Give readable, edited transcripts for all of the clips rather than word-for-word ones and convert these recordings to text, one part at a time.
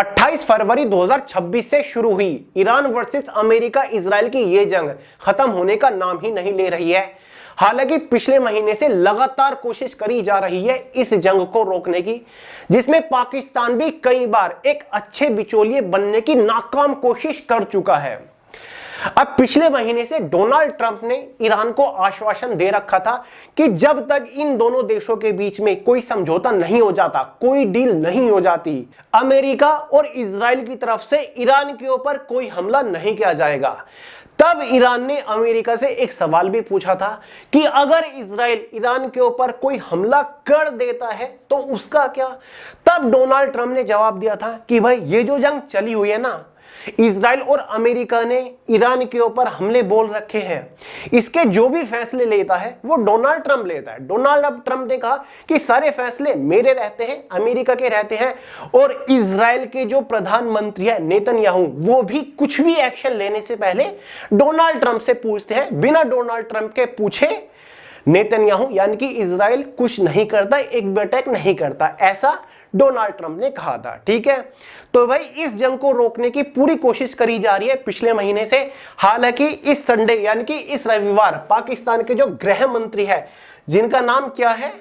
28 फरवरी 2026 से शुरू हुई ईरान वर्सेस अमेरिका इजराइल की यह जंग खत्म होने का नाम ही नहीं ले रही है। हालांकि पिछले महीने से लगातार कोशिश करी जा रही है इस जंग को रोकने की, जिसमें पाकिस्तान भी कई बार एक अच्छे बिचौलिए बनने की नाकाम कोशिश कर चुका है। अब पिछले महीने से डोनाल्ड ट्रंप ने ईरान को आश्वासन दे रखा था कि जब तक इन दोनों देशों के बीच में कोई समझौता नहीं हो जाता, कोई डील नहीं हो जाती, अमेरिका और इजराइल की तरफ से ईरान के ऊपर कोई हमला नहीं किया जाएगा। तब ईरान ने अमेरिका से एक सवाल भी पूछा था कि अगर इजराइल ईरान के ऊपर कोई हमला कर देता है तो उसका क्या। तब डोनाल्ड ट्रंप ने जवाब दिया था कि भाई ये जो जंग चली हुई है ना, इजराइल और अमेरिका ने ईरान के ऊपर हमले बोल रखे हैं, इसके जो भी फैसले लेता है वो डोनाल्ड ट्रंप लेता है। डोनाल्ड ट्रंप ने कहा कि सारे फैसले मेरे रहते हैं, अमेरिका के रहते हैं, और इजराइल के जो प्रधानमंत्री है नेतन्याहू, वो भी कुछ भी एक्शन लेने से पहले डोनाल्ड ट्रंप से पूछते हैं। बिना डोनाल्ड ट्रंप के पूछे नेतन्याहू यानी कि इजराइल कुछ नहीं करता, एक भी अटैक नहीं करता, ऐसा डोनाल्ड ट्रंप ने कहा था। ठीक है, तो भाई इस जंग को रोकने की पूरी कोशिश करी जा रही है पिछले महीने से। हालांकि इस संडे यानी कि इस रविवार पाकिस्तान के जो गृह मंत्री है, जिनका नाम क्या है,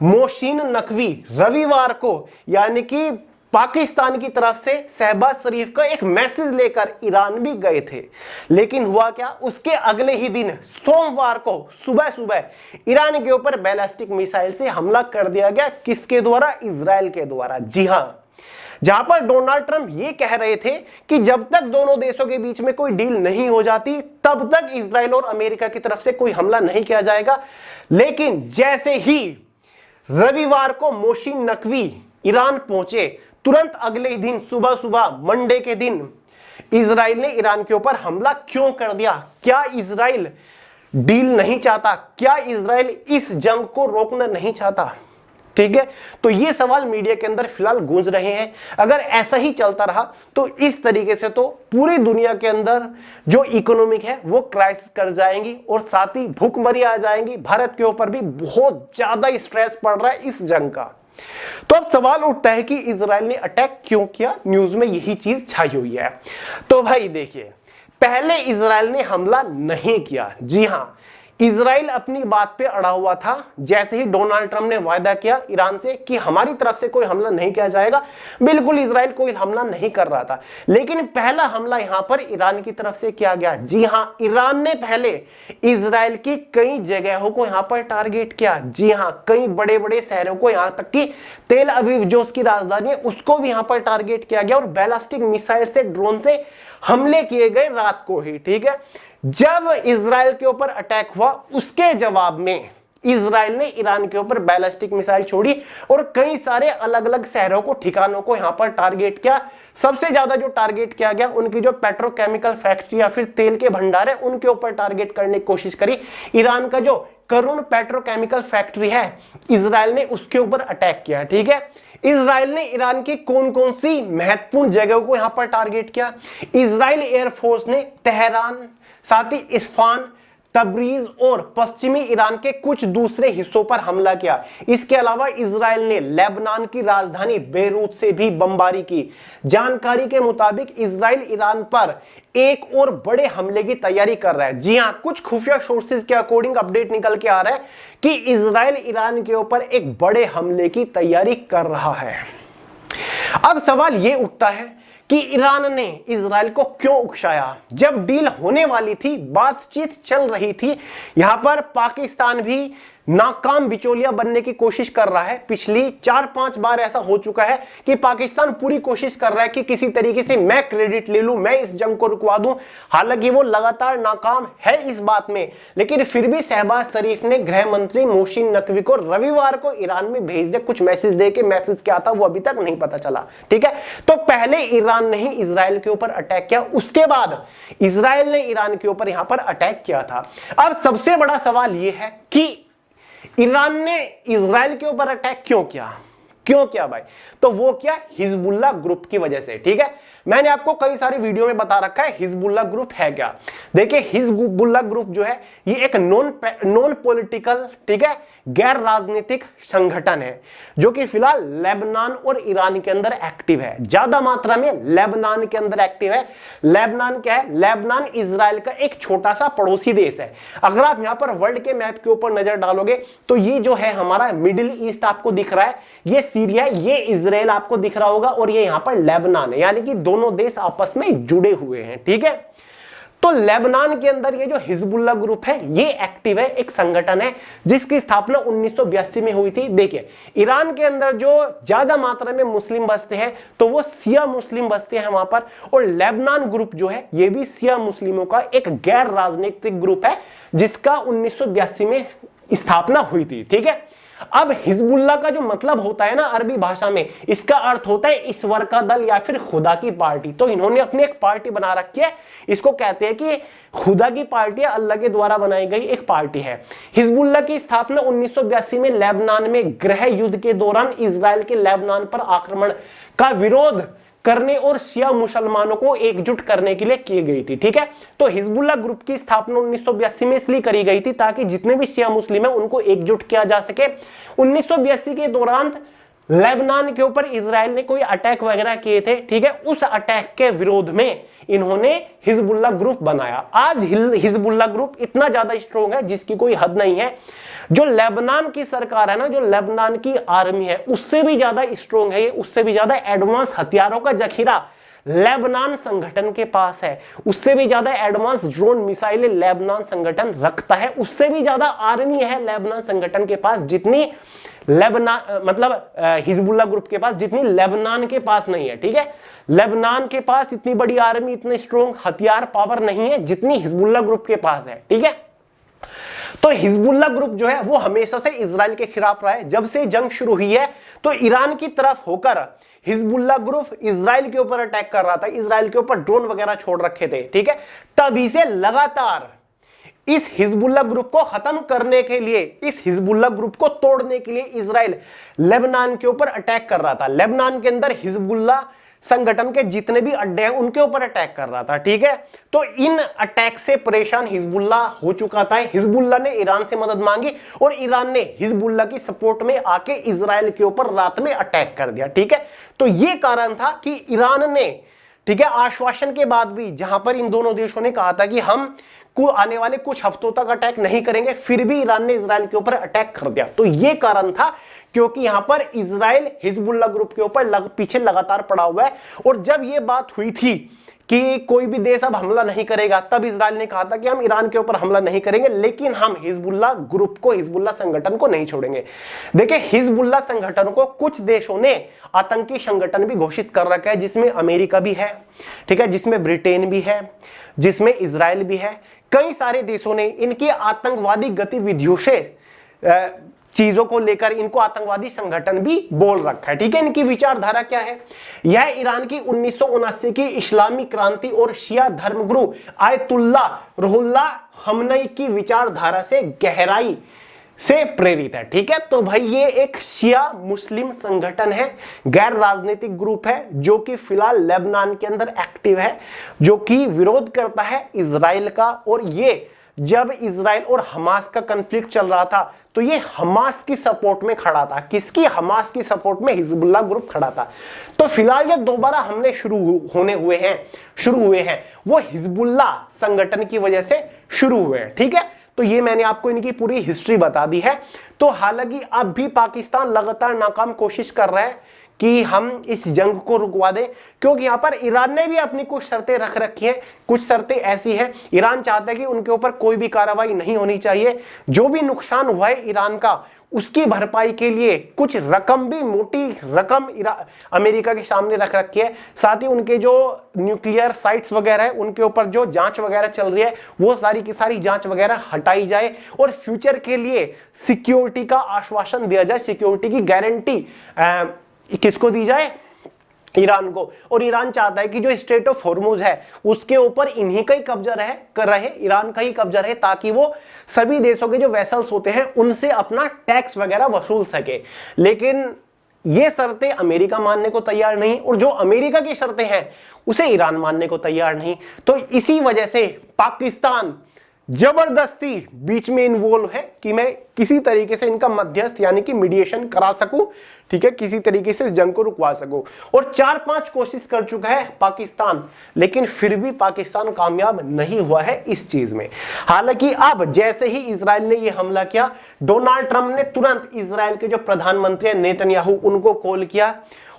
मोहसिन नकवी, रविवार को यानी कि पाकिस्तान की तरफ से शहबाज शरीफ का एक मैसेज लेकर ईरान भी गए थे। लेकिन हुआ क्या, उसके अगले ही दिन सोमवार को सुबह सुबह ईरान के ऊपर बैलिस्टिक मिसाइल से हमला कर दिया गया। किसके द्वारा? इजराइल के द्वारा। जी हां, जहां पर डोनाल्ड ट्रंप ये कह रहे थे कि जब तक दोनों देशों के बीच में कोई डील नहीं हो जाती तब तक इजराइल और अमेरिका की तरफ से कोई हमला नहीं किया जाएगा। लेकिन जैसे ही रविवार को मोहसिन नकवी ईरान पहुंचे, तुरंत अगले ही दिन सुबह सुबह मंडे के दिन इजराइल ने ईरान के ऊपर हमला क्यों कर दिया? क्या इजराइल डील नहीं चाहता? क्या इजराइल इस जंग को रोकना नहीं चाहता? ठीक है, तो ये सवाल मीडिया के अंदर फिलहाल गूंज रहे हैं। अगर ऐसा ही चलता रहा तो इस तरीके से तो पूरी दुनिया के अंदर जो इकोनॉमिक है वो क्राइसिस कर जाएंगी और साथ ही भूखमरी आ जाएंगी। भारत के ऊपर भी बहुत ज्यादा स्ट्रेस पड़ रहा है इस जंग का। तो अब सवाल उठता है कि इजराइल ने अटैक क्यों किया? न्यूज में यही चीज छाई हुई है। तो भाई देखिए, पहले इजराइल ने हमला नहीं किया। जी हां, इजराइल अपनी बात पे अड़ा हुआ था। जैसे ही डोनाल्ड ट्रंप ने वायदा किया ईरान से कि हमारी तरफ से कोई हमला नहीं किया जाएगा, बिल्कुल इजराइल कोई हमला नहीं कर रहा था। लेकिन पहला हमला यहां पर ईरान की तरफ से किया गया। जी हां, ईरान ने पहले इजराइल की कई जगहों को यहां पर टारगेट किया। जी हां, कई बड़े बड़े शहरों को, यहां तक कि तेल अवीव जो उसकी राजधानी है उसको भी यहां पर टारगेट किया गया और बैलिस्टिक मिसाइल से, ड्रोन से हमले किए गए रात को ही। ठीक है, जब इजराइल के ऊपर अटैक हुआ उसके जवाब में इजराइल ने ईरान के ऊपर बैलिस्टिक मिसाइल छोड़ी और कई सारे अलग अलग शहरों को, ठिकानों को यहां पर टारगेट किया। सबसे ज्यादा जो टारगेट किया गया उनकी जो पेट्रोकेमिकल फैक्ट्री या फिर तेल के भंडार है उनके ऊपर टारगेट करने की कोशिश करी। ईरान का जो करुण पेट्रोकेमिकल फैक्ट्री है, इजराइल ने उसके ऊपर अटैक किया। ठीक है, इजराइल ने ईरान की कौन कौन सी महत्वपूर्ण जगहों को यहां पर टारगेट किया? इजराइल एयरफोर्स ने तेहरान, साथ ही इस्फान, तबरीज और पश्चिमी ईरान के कुछ दूसरे हिस्सों पर हमला किया। इसके अलावा इजराइल ने लेबनान की राजधानी बेरूत से भी बमबारी की। जानकारी के मुताबिक इजराइल ईरान पर एक और बड़े हमले की तैयारी कर रहा है। जी हां, कुछ खुफिया सोर्सेज के अकॉर्डिंग अपडेट निकल के आ रहा है कि इजराइल ईरान के ऊपर एक बड़े हमले की तैयारी कर रहा है। अब सवाल यह उठता है कि ईरान ने इजराइल को क्यों उकसाया? जब डील होने वाली थी, बातचीत चल रही थी, यहां पर पाकिस्तान भी नाकाम बिचौलिया बनने की कोशिश कर रहा है। पिछली 4-5 बार ऐसा हो चुका है कि पाकिस्तान पूरी कोशिश कर रहा है कि किसी तरीके से मैं क्रेडिट ले लूं, मैं इस जंग को रुकवा दूं। हालांकि वो लगातार नाकाम है इस बात में, लेकिन फिर भी शहबाज शरीफ ने गृह मंत्री मोहसिन नकवी को रविवार को ईरान में भेज दिया। कुछ मैसेज दे के, मैसेज क्या था वो अभी तक नहीं पता चला। ठीक है, तो पहले ईरान ने ही इजराइल के ऊपर अटैक किया, उसके बाद इजराइल ने ईरान के ऊपर यहां पर अटैक किया था। अब सबसे बड़ा सवाल यह है कि ईरान ने इजराइल के ऊपर अटैक क्यों किया? क्यों किया भाई? तो वो क्या, हिजबुल्लाह ग्रुप की वजह से। ठीक है, मैंने आपको कई सारी वीडियो में बता रखा है हिजबुल्लाह ग्रुप है क्या। देखिए हिजबुल्लाह ग्रुप जो है ये एक नॉन पॉलिटिकल, ठीक है, गैर राजनीतिक संगठन है जो कि फिलहाल लेबनान और ईरान के अंदर एक्टिव है, ज्यादा मात्रा में लेबनान के अंदर एक्टिव है। लेबनान क्या है? लेबनान इजराइल का एक छोटा सा पड़ोसी देश है। अगर आप यहां पर वर्ल्ड के मैप के ऊपर नजर डालोगे तो ये जो है हमारा मिडिल ईस्ट आपको दिख रहा है, ये सीरिया, ये इजराइल आपको दिख रहा होगा, और ये यहां पर लेबनान है, यानी कि दोनों देश आपस में जुड़े हुए हैं। ठीक है, तो लेबनान के अंदर ये जो हिजबुल्लाह ग्रुप है ये एक्टिव है, एक संगठन है जिसकी स्थापना 1982 में हुई थी। देखिए ईरान के अंदर जो ज्यादा मात्रा में मुस्लिम बसते हैं तो वो शिया मुस्लिम बसते हैं वहां पर, और लेबनान ग्रुप जो है ये भी शिया मुस्लिमों का एक गैर राजनीतिक ग्रुप है जिसका 1982 में स्थापना हुई थी। ठीक है, अब हिजबुल्लाह का जो मतलब होता है ना अरबी भाषा में, इसका अर्थ होता है ईश्वर का दल या फिर खुदा की पार्टी। तो इन्होंने अपनी एक पार्टी बना रखी है, इसको कहते हैं कि खुदा की पार्टी, अल्लाह के द्वारा बनाई गई एक पार्टी है। हिजबुल्लाह की स्थापना 1982 में लेबनान में गृह युद्ध के दौरान इजराइल के लेबनान पर आक्रमण का विरोध करने और शिया मुसलमानों को एकजुट करने के लिए की गई थी। ठीक है, तो हिजबुल्लाह ग्रुप की स्थापना 1982 में इसलिए करी गई थी ताकि जितने भी शिया मुस्लिम है उनको एकजुट किया जा सके। 1982 के दौरान लेबनान के ऊपर इजराइल ने कोई अटैक वगैरह किए थे, ठीक है, उस अटैक के विरोध में इन्होंने हिजबुल्लाह ग्रुप बनाया। आज हिजबुल्लाह ग्रुप इतना ज्यादा स्ट्रॉन्ग है जिसकी कोई हद नहीं है। जो लेबनान की सरकार है ना, जो लेबनान की आर्मी है, उससे भी ज्यादा स्ट्रॉन्ग है ये, उससे भी ज्यादा एडवांस हथियारों का जखीरा लेबनान संगठन के पास है, उससे भी ज्यादा एडवांस ड्रोन मिसाइलें लेबनान संगठन रखता है, उससे भी ज्यादा आर्मी है लेबनान संगठन के पास, जितनी लेबनान मतलब हिजबुल्लाह ग्रुप के पास जितनी लेबनान के पास नहीं है। ठीक है, लेबनान के पास इतनी बड़ी आर्मी, इतने स्ट्रॉन्ग हथियार पावर नहीं है जितनी हिजबुल्लाह ग्रुप के पास है। ठीक है, तो हिजबुल्लाह ग्रुप जो है वो हमेशा से इजराइल के खिलाफ रहा है। जब से जंग शुरू हुई है तो ईरान की तरफ होकर हिजबुल्लाह ग्रुप इजराइल के ऊपर अटैक कर रहा था, इजराइल के ऊपर ड्रोन वगैरह छोड़ रखे थे। ठीक है, तभी से लगातार इस हिजबुल्लाह ग्रुप को खत्म करने के लिए, इस हिजबुल्लाह ग्रुप को तोड़ने के लिए इजराइल लेबनान के ऊपर अटैक कर रहा था। लेबनान के अंदर हिजबुल्लाह संगठन के जितने भी अड्डे हैं उनके ऊपर अटैक कर रहा था। ठीक है, तो इन अटैक से परेशान हिजबुल्लाह हो चुका था। हिजबुल्लाह ने ईरान से मदद मांगी और ईरान ने हिजबुल्लाह की सपोर्ट में आके इजराइल के ऊपर रात में अटैक कर दिया। ठीक है, तो यह कारण था कि ईरान ने, ठीक है, आश्वासन के बाद भी, जहां पर इन दोनों देशों ने कहा था कि हम को आने वाले कुछ हफ्तों तक अटैक नहीं करेंगे, फिर भी ईरान ने इजराइल के ऊपर अटैक कर दिया। तो यह कारण था क्योंकि यहां पर इजराइल हिजबुल्लाह ग्रुप के ऊपर पीछे लगातार पड़ा हुआ है। और जब यह बात हुई थी कि कोई भी देश अब हमला नहीं करेगा, तब इजराइल ने कहा था कि हम ईरान के ऊपर हमला नहीं करेंगे, लेकिन हम हिजबुल्लाह ग्रुप को, हिजबुल्लाह संगठन को नहीं छोड़ेंगे। देखिए हिजबुल्लाह संगठन को कुछ देशों ने आतंकी संगठन भी घोषित कर रखा है, जिसमें अमेरिका भी है, ठीक है, जिसमें ब्रिटेन भी है, जिसमें इजराइल भी है। कई सारे देशों ने इनकी आतंकवादी गतिविधियों से चीजों को लेकर इनको आतंकवादी संगठन भी बोल रखा है। ठीक है, इनकी विचारधारा क्या है? यह ईरान की 1979 की इस्लामी क्रांति और शिया धर्मगुरु आयतुल्लाह रुहुल्लाह खमेनी की विचारधारा से गहराई से प्रेरित है। ठीक है, तो भाई ये एक शिया मुस्लिम संगठन है, गैर राजनीतिक ग्रुप है, जो कि फिलहाल लेबनान के अंदर एक्टिव है, जो कि विरोध करता है इजराइल का। और ये जब इजराइल और हमास का कॉन्फ्लिक्ट चल रहा था तो ये हमास की सपोर्ट में खड़ा था। किसकी? हमास की सपोर्ट में हिजबुल्लाह ग्रुप खड़ा था। तो फिलहाल ये दोबारा हमले शुरू हुए हैं वो हिजबुल्लाह संगठन की वजह से शुरू हुए हैं। ठीक है, तो ये मैंने आपको इनकी पूरी हिस्ट्री बता दी है। तो हालांकि अब भी पाकिस्तान लगातार नाकाम कोशिश कर रहा है कि हम इस जंग को रुकवा दें, क्योंकि यहां पर ईरान ने भी अपनी कुछ शर्तें रख रखी हैं। कुछ शर्तें ऐसी हैं, ईरान चाहता है कि उनके ऊपर कोई भी कार्रवाई नहीं होनी चाहिए, जो भी नुकसान हुआ है ईरान का उसकी भरपाई के लिए कुछ रकम भी, मोटी रकम अमेरिका के सामने रख रखी है। साथ ही उनके जो न्यूक्लियर साइट्स वगैरह है उनके ऊपर जो जांच वगैरह चल रही है वो सारी की सारी जांच वगैरह हटाई जाए और फ्यूचर के लिए सिक्योरिटी का आश्वासन दिया जाए, सिक्योरिटी की गारंटी किसको दी जाए? ईरान को। और ईरान चाहता है कि जो स्ट्रेट ऑफ हॉर्मुज है उसके ऊपर इन्हीं का ही कब्जा रहे, ईरान का ही कब्जा रहे, ताकि वो सभी देशों के जो वेसल्स होते हैं उनसे अपना टैक्स वगैरह वसूल सके। लेकिन ये शर्तें अमेरिका मानने को तैयार नहीं और जो अमेरिका की शर्तें हैं उसे ईरान मानने को तैयार नहीं। तो इसी वजह से पाकिस्तान जबरदस्ती बीच में इन्वॉल्व है कि मैं किसी तरीके से इनका मध्यस्थ यानी कि मीडिएशन करा सकूं, ठीक है, किसी तरीके से इस जंग को रुकवा सकूं। और 4-5 कोशिश कर चुका है पाकिस्तान, लेकिन फिर भी पाकिस्तान कामयाब नहीं हुआ है इस चीज में। हालांकि अब जैसे ही इजराइल ने यह हमला किया, डोनाल्ड ट्रंप ने तुरंत इजराइल के जो प्रधानमंत्री हैं नेतन्याहू उनको कॉल किया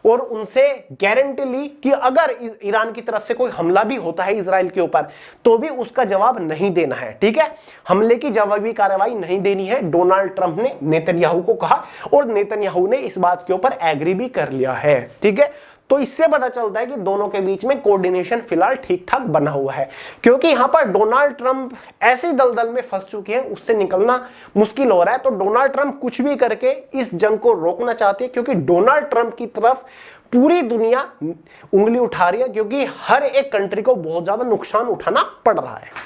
और उनसे गारंटी ली कि अगर ईरान की तरफ से कोई हमला भी होता है इजराइल के ऊपर तो भी उसका जवाब नहीं देना है, ठीक है, हमले की जवाबी कार्रवाई नहीं देनी है, डोनाल्ड ट्रंप ने नेतन्याहू को कहा और नेतन्याहू ने इस बात के ऊपर एग्री भी कर लिया है, ठीक है। तो इससे पता चलता है कि दोनों के बीच में कोऑर्डिनेशन फिलहाल ठीक ठाक बना हुआ है, क्योंकि यहां पर डोनाल्ड ट्रंप ऐसी दलदल में फंस चुके हैं उससे निकलना मुश्किल हो रहा है। तो डोनाल्ड ट्रंप कुछ भी करके इस जंग को रोकना चाहते हैं, क्योंकि डोनाल्ड ट्रंप की तरफ पूरी दुनिया उंगली उठा रही है, क्योंकि हर एक कंट्री को बहुत ज्यादा नुकसान उठाना पड़ रहा है।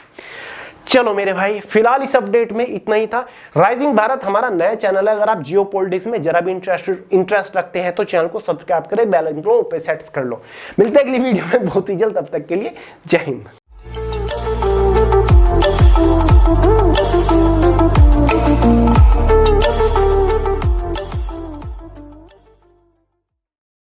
चलो मेरे भाई, फिलहाल इस अपडेट में इतना ही था। राइजिंग भारत हमारा नया चैनल है, अगर आप जियोपॉलिटिक्स में जरा भी इंटरेस्ट रखते हैं तो चैनल को सब्सक्राइब करें, बेल आइकन को पे सेट कर लो। मिलते हैं अगली वीडियो में बहुत ही जल्द, तब तक के लिए जय हिंद।